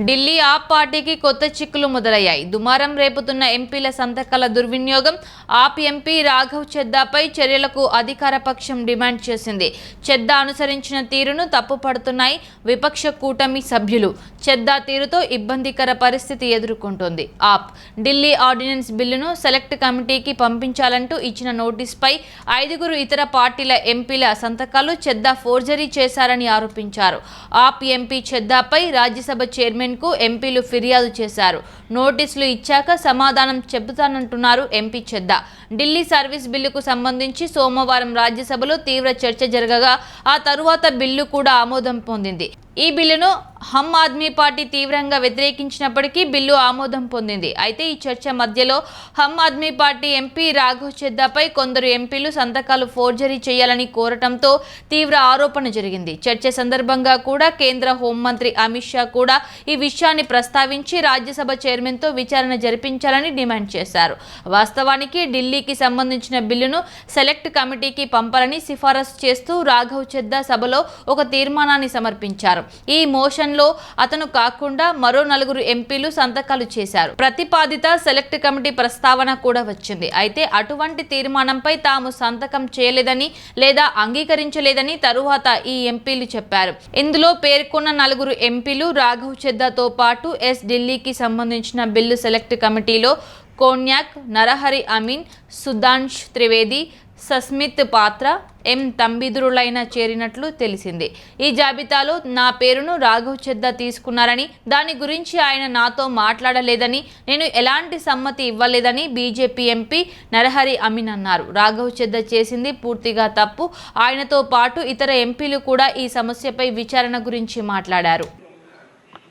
ఢిల్లీ ఆప్ పార్టీకి కొత్త చిక్కులు మొదలయ్యాయి. దుమారం రేపుతున్న ఎంపీల సంతకాల దుర్వినియోగం, ఆప్ ఎంపీ రాఘవ్ చెద్దాపై చర్యలకు అధికార పక్షం డిమాండ్ చేసింది. చెద్దా అనుసరించిన తీరును తప్పుపడుతున్నాయి విపక్ష కూటమి సభ్యులు. చెద్దా తీరుతో ఇబ్బందికర పరిస్థితి ఎదుర్కొంటోంది ఆప్. ఢిల్లీ ఆర్డినెన్స్ బిల్లును సెలెక్ట్ కమిటీకి పంపించాలంటూ ఇచ్చిన నోటీసుపై 5 ఇతర పార్టీల ఎంపీల సంతకాలు చెద్దా ఫోర్జరీ చేశారని ఆరోపించారు. ఆప్ ఎంపీ చెద్దాపై రాజ్యసభ చైర్మన్ కు ఎంపీలు ఫిర్యాదు చేశారు. నోటీసులు ఇచ్చాక సమాధానం చెబుతానంటున్నారు ఎంపీ చెద్దా. ఢిల్లీ సర్వీస్ బిల్లుకు సంబంధించి సోమవారం రాజ్యసభలో తీవ్ర చర్చ జరగగా ఆ తరువాత బిల్లు కూడా ఆమోదం పొందింది. ఈ బిల్లును హమ్ ఆద్మీ పార్టీ తీవ్రంగా వ్యతిరేకించినప్పటికీ బిల్లు ఆమోదం పొందింది. అయితే ఈ చర్చ మధ్యలో హమ్ ఆద్మీ పార్టీ ఎంపీ రాఘవ్ చెద్దాపై కొందరు ఎంపీలు సంతకాలు ఫోర్జరీ చేయాలని కోరటంతో తీవ్ర ఆరోపణ జరిగింది. చర్చ సందర్భంగా కూడా కేంద్ర హోంమంత్రి అమిత్ షా కూడా ఈ విషయాన్ని ప్రస్తావించి రాజ్యసభ చైర్మన్తో విచారణ జరిపించాలని డిమాండ్ చేశారు. వాస్తవానికి ఢిల్లీకి సంబంధించిన బిల్లును సెలెక్ట్ కమిటీకి పంపాలని సిఫారసు చేస్తూ రాఘవ్ చెద్దా సభలో ఒక తీర్మానాన్ని సమర్పించారు. ఈ మోషన్లో అతను కాకుండా మరో 4 ఎంపీలు సంతకాలు చేశారు. ప్రతిపాదిత సెలెక్ట్ కమిటీ ప్రస్తావన కూడా వచ్చింది. అయితే అటువంటి తీర్మానంపై తాము సంతకం చేయలేదని లేదా అంగీకరించలేదని తరువాత ఈ ఎంపీలు చెప్పారు. ఇందులో పేర్కొన్న 4 ఎంపీలు రాఘవ్ చెద్దాతో పాటు ఢిల్లీకి సంబంధించిన బిల్లు సెలెక్ట్ కమిటీలో కోన్యాక్, నరహరి అమీన్, సుధాంష్ త్రివేది, సస్మిత్ పాత్ర, ఎం తంబిదురులైన చేరినట్లు తెలిసింది. ఈ జాబితాలో నా పేరును రాఘవ్ చెద్దా తీసుకున్నారని, దాని గురించి ఆయన నాతో మాట్లాడలేదని, నేను ఎలాంటి సమ్మతి ఇవ్వలేదని బీజేపీ ఎంపీ నరహరి అమీన్ అన్నారు. రాఘవ్ చెద్దా చేసింది పూర్తిగా తప్పు. ఆయనతో పాటు ఇతర ఎంపీలు కూడా ఈ సమస్యపై విచారణ గురించి మాట్లాడారు.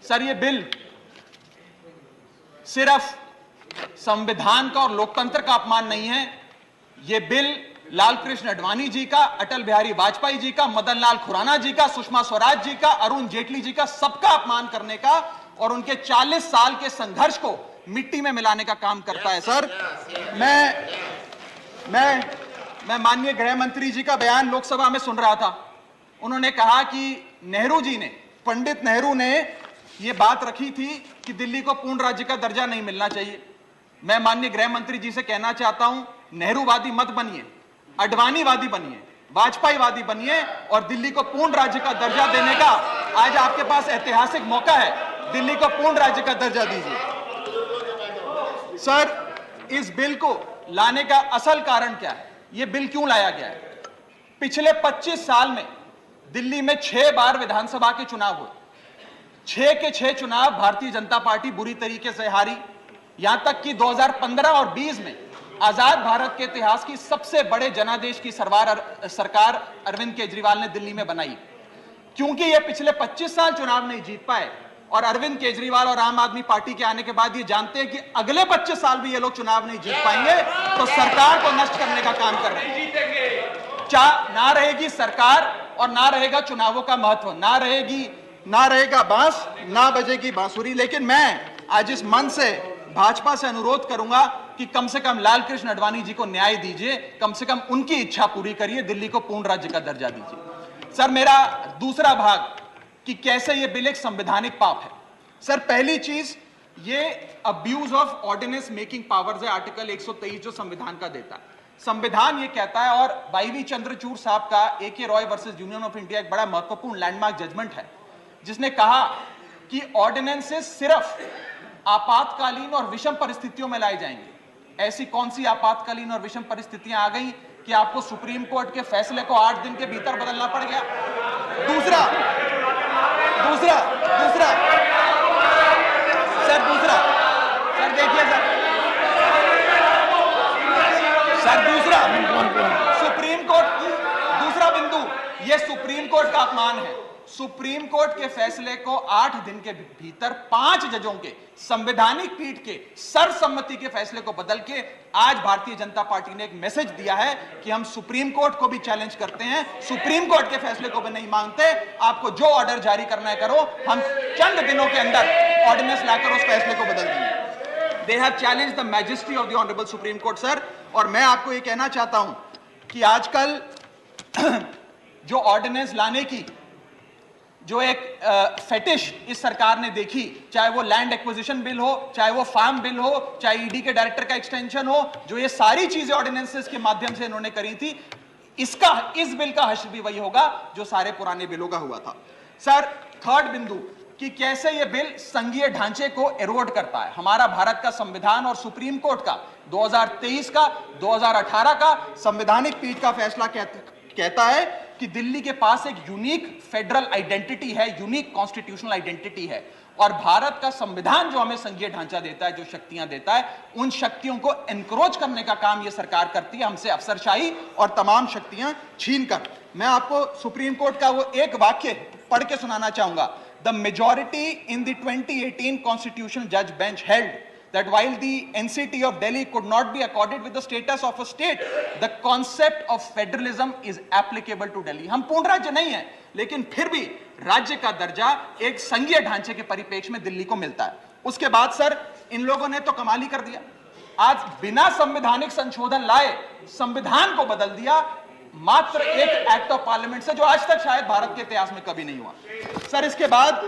सर, ये बिल सिर्फ संविधान का और लोकतंत्र का अपमान नहीं है. ये बिल लाल कृष्ण आडवाणी जी का, अटल बिहारी वाजपेयी जी का, मदन लाल खुराना जी का, सुषमा स्वराज जी का, अरुण जेटली जी का, सबका अपमान करने का और उनके 40 साल के संघर्ष को मिट्टी में मिलाने का काम करता है. सर, मैं माननीय गृह मंत्री जी का बयान लोकसभा में सुन रहा था. उन्होंने कहा कि नेहरू जी ने, पंडित नेहरू ने ये बात रखी थी कि दिल्ली को पूर्ण राज्य का दर्जा नहीं मिलना चाहिए. मैं माननीय गृह मंत्री जी से कहना चाहता हूं, नेहरूवादी मत बनिए, अडवाणीवादी बनिए, वाजपेयीवादी बनिए और दिल्ली को पूर्ण राज्य का दर्जा देने का आज आपके पास ऐतिहासिक मौका है. दिल्ली को पूर्ण राज्य का दर्जा दीजिए. सर, इस बिल को लाने का असल कारण क्या है? यह बिल क्यों लाया गया है? पिछले 25 साल में दिल्ली में 6 बार विधानसभा के चुनाव हुए. 6 के 6 चुनाव भारतीय जनता पार्टी बुरी तरीके से हारी. यहां तक कि 2015 और 20 में आजाद भारत के इतिहास की सबसे बड़े जनादेश की सरकार अरविंद केजरीवाल ने दिल्ली में बनाई. क्योंकि ये पिछले 25 साल चुनाव नहीं जीत पाए और अरविंद केजरीवाल और आम आदमी पार्टी के आने के बाद ये जानते हैं कि अगले 25 साल भी ये लोग चुनाव नहीं जीत पाएंगे, तो सरकार को नष्ट करने का काम कर रहे हैं. ना रहेगी सरकार और ना रहेगा चुनावों का महत्व, ना रहेगा बांस, ना बजेगी बांसुरी. लेकिन मैं आज इस मन से भाजपा से अनुरोध करूंगा कि कम से कम लाल कृष्ण आडवाणी जी को न्याय दीजिए, कम से कम उनकी इच्छा पूरी करिए, दिल्ली को पूर्ण राज्य का दर्जा दीजिए. सर, मेरा दूसरा भाग कि कैसे ये बिल एक संवैधानिक पाप है. सर, पहली चीज, ये abuse of ordinance making powers है, आर्टिकल 123 जो संविधान का देता है. संविधान ये कहता है, और वाईवी चंद्रचूड़ साहब का AK Roy versus union of India एक बड़ा महत्वपूर्ण लैंडमार्क जजमेंट है, जिसने कहा कि ऑर्डिनेंसेस सिर्फ आपातकालीन और विषम परिस्थितियों में लाए जाएंगे. ऐसी कौन सी आपातकालीन और विषम परिस्थितियां आ गई कि आपको सुप्रीम कोर्ट के फैसले को 8 दिन के भीतर बदलना पड़ गया? दूसरा सर, देखिए सर, दूसरा सुप्रीम कोर्ट की दूसरा बिंदु, यह सुप्रीम कोर्ट का अपमान है. सुप्रीम कोर्ट के फैसले को 8 दिन के भीतर 5 जजों के संवैधानिक पीठ के सर्वसम्मति के फैसले को बदल के आज भारतीय जनता पार्टी ने एक मैसेज दिया है कि हम सुप्रीम कोर्ट को भी चैलेंज करते हैं, सुप्रीम कोर्ट के फैसले को भी नहीं मांगते. आपको जो ऑर्डर जारी करना है करो, हम चंद दिनों के अंदर ऑर्डिनेंस लाकर उस फैसले को बदल देंगे. They have challenge the majesty of the honourable supreme court. Sir, और मैं आपको ये कहना चाहता हूं कि आजकल जो ऑर्डिनेंस लाने की जो एक फेटिश इस सरकार ने देखी, चाहे वो लैंड एक्विजिशन बिल हो, चाहे वो फार्म बिल हो, चाहे ईडी के डायरेक्टर का एक्सटेंशन हो, जो ये सारी चीजें ऑर्डिनेंसेस के माध्यम से इन्होंने करी थी, इस बिल का हश्र भी वही होगा जो सारे पुराने बिलों का हुआ था। सर, थर्ड बिंदु कि कैसे ये बिल संघीय ढांचे को एरोड करता है। हमारा भारत का संविधान और सुप्रीम कोर्ट का 2023 का 2018 का संवैधानिक पीठ का फैसला कहता है कि दिल्ली के पास एक यूनिक फेडरल आइडेंटिटी है, यूनिक कॉन्स्टिट्यूशनल आइडेंटिटी है, और भारत का संविधान जो हमें संघीय ढांचा देता है, जो शक्तियां देता है, उन शक्तियों को एनक्रोच करने का काम यह सरकार करती है, हमसे अफसरशाही और तमाम शक्तियां छीनकर। मैं आपको सुप्रीम कोर्ट का वो एक वाक्य पढ़ के सुनाना चाहूंगा। The majority in the 2018 constitutional जज bench held that while the NCT of Delhi could not be accorded with the status of a state, the concept of federalism is applicable to Delhi. हम पूर्ण राज्य नहीं है, लेकिन फिर भी राज्य का दर्जा एक संघीय ढांचे के परिप्रेक्ष्य में दिल्ली को मिलता है। उसके बाद सर, इन लोगों ने तो कमाल ही कर दिया, आज बिना संवैधानिक संशोधन लाए संविधान को बदल दिया, मात्र एक एक्ट ऑफ पार्लियामेंट से, जो आज तक शायद भारत के इतिहास में कभी नहीं हुआ। सर, इसके बाद